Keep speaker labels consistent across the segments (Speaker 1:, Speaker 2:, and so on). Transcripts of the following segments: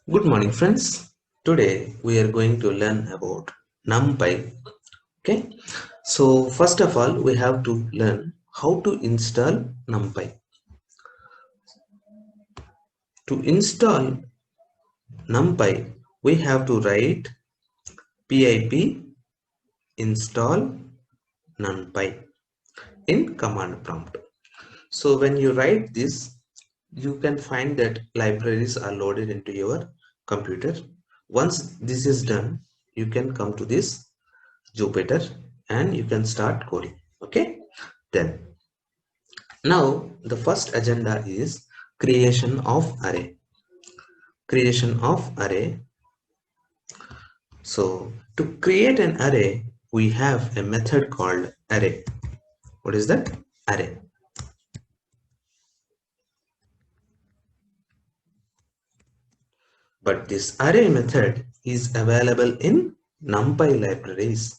Speaker 1: Good morning, friends. Today we are going to learn about Numpy. Okay, so first of all, we have to learn how to install Numpy. To install Numpy, we have to write pip install numpy in command prompt. So when you write this, you can find that libraries are loaded into your computer. Once this is done, you can come to this Jupyter and you can start coding. Okay, then now the first agenda is creation of array. Creation of array. So to create an array, we have a method called array. What is that? Array. But this array method is available in NumPy libraries.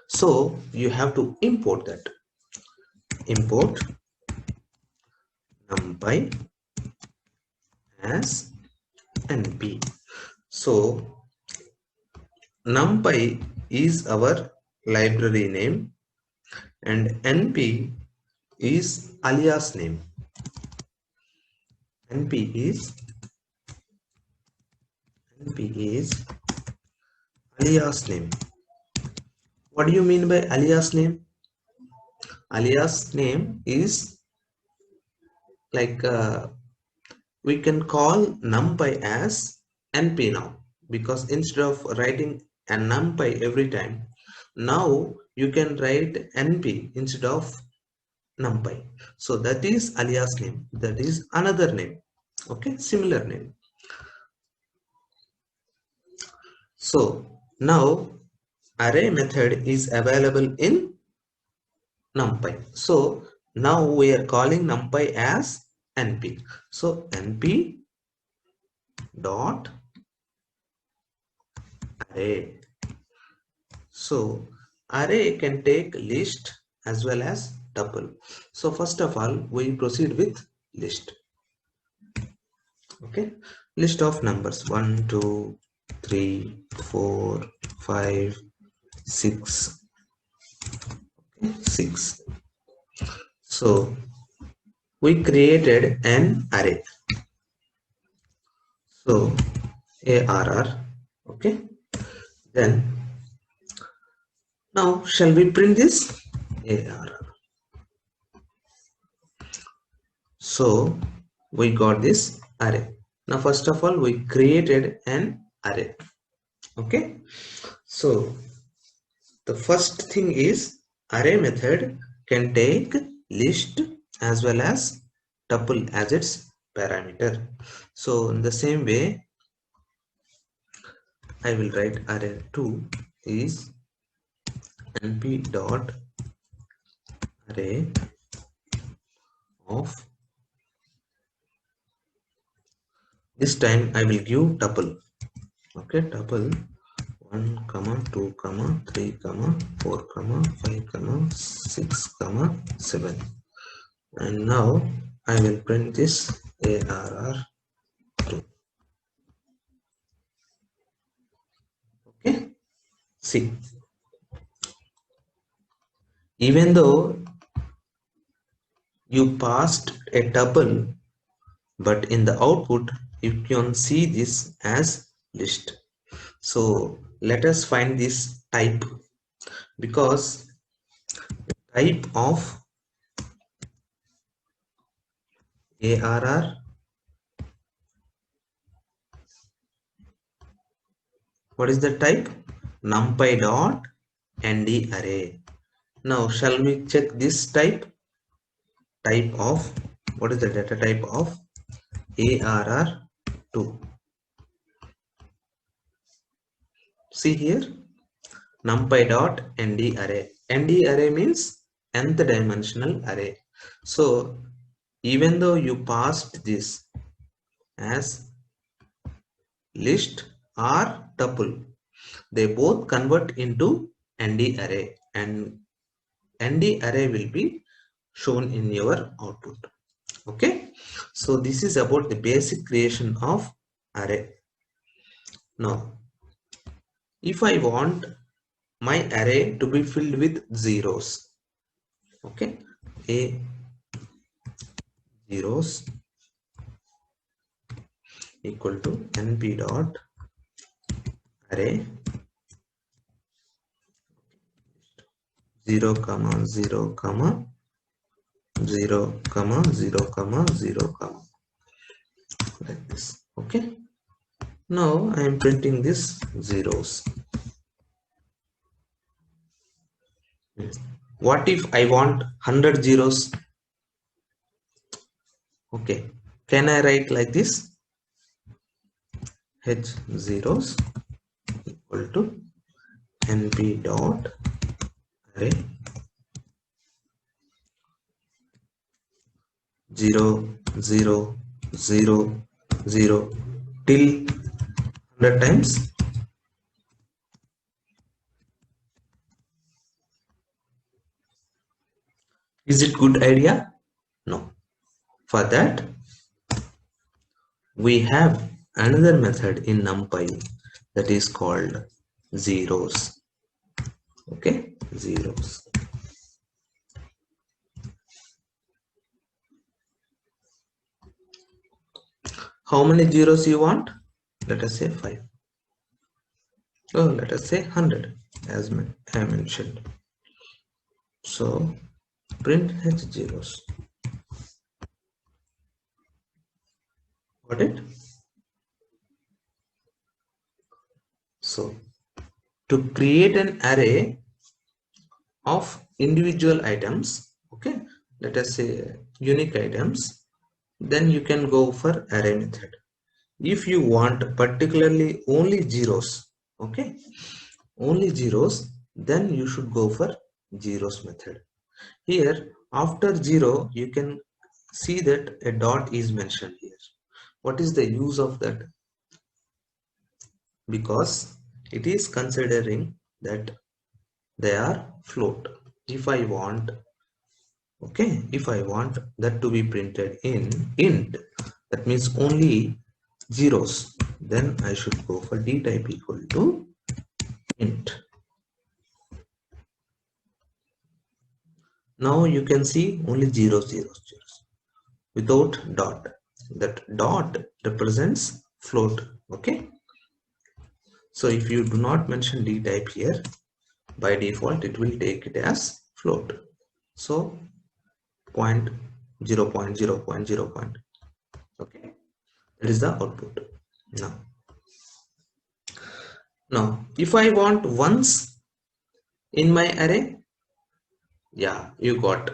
Speaker 1: So you have to import that. Import NumPy as NP. So NumPy is our library name and NP is alias name. NP is alias name. What do you mean by alias name? Alias name is like we can call NumPy as NP now, because instead of writing a NumPy every time, now you can write NP instead of NumPy. So that is alias name. That is another name. Okay, similar name. So now array method is available in NumPy. So now we are calling NumPy as NP. So NP dot array. So array can take list as well as tuple. So first of all, we proceed with list. Okay, list of numbers 1, 2, 3, 4, 5, 6. Okay, 6. So we created an array. So ARR. Okay, then now shall we print this ARR? So we got this array. Now first of all, we created an array. Okay, so the first thing is array method can take list as well as tuple as its parameter. So in the same way, I will write array2 is np dot array of, this time I will give tuple. Okay, tuple 1 comma 2 comma 3 comma 4 comma 5 comma 6 comma 7, and now I will print this ARR2. Okay, see, even though you passed a tuple, but in the output you can see this as list. So let us find this type, because type of ARR, what is the type? Numpy dot nd array. Now shall we check this type? Type of, what is the data type of ARR2? See here, numpy dot nd array. Nd array means nth dimensional array. So even though you passed this as list or tuple, they both convert into nd array, and nd array will be shown in your output. Okay, so this is about the basic creation of array. Now, if I want my array to be filled with zeros, okay, a zeros equal to np dot array 0 comma 0 comma 0 comma 0 comma 0 comma, like this. Okay, now I am printing this zeros. What if I want 100 zeros? Okay, can I write like this? H zeros equal to np dot array 0 0 0 0 till 100 times. Is it good idea? No. For that, we have another method in Numpy that is called zeros. Okay, zeros. How many zeros you want? Let us say 5. Oh, let us say 100 as I mentioned. So print h zeros. Got it? So to create an array of individual items, okay, let us say unique items, then you can go for array method. If you want particularly only zeros, okay, only zeros, then you should go for zeros method. Here after 0 you can see that a dot is mentioned here. What is the use of that? Because it is considering that they are float. If I want, okay, if I want that to be printed in int, that means only zeros, then I should go for dtype equal to int. Now you can see only zeros, zeros, zeros without dot. That dot represents float. Okay, so if you do not mention dtype here, by default it will take it as float. So point 0 point 0 point 0 point. Okay, that is the output. Now if I want ones in my array, yeah, you got,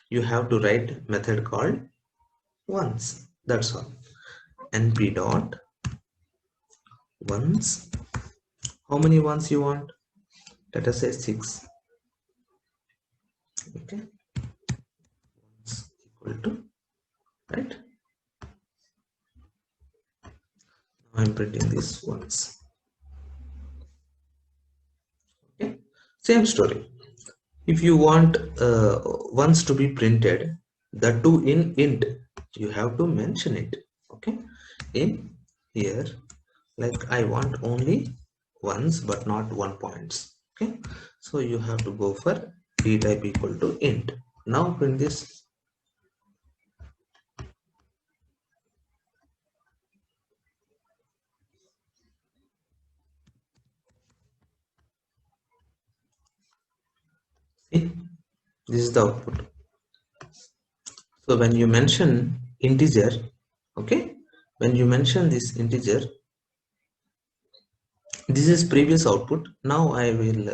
Speaker 1: you have to write method called ones. That's all. Np dot ones. How many ones you want? Let us say 6. Okay, ones equal to, right? Now I'm printing this ones. Okay, same story. If you want ones to be printed, the two in int, you have to mention it. Okay, in here, like I want only ones but not 1 points. Okay, so you have to go for dtype equal to int. Now print this. See, this is the output. So when you mention integer, okay, when you mention this integer, this is previous output. Now I will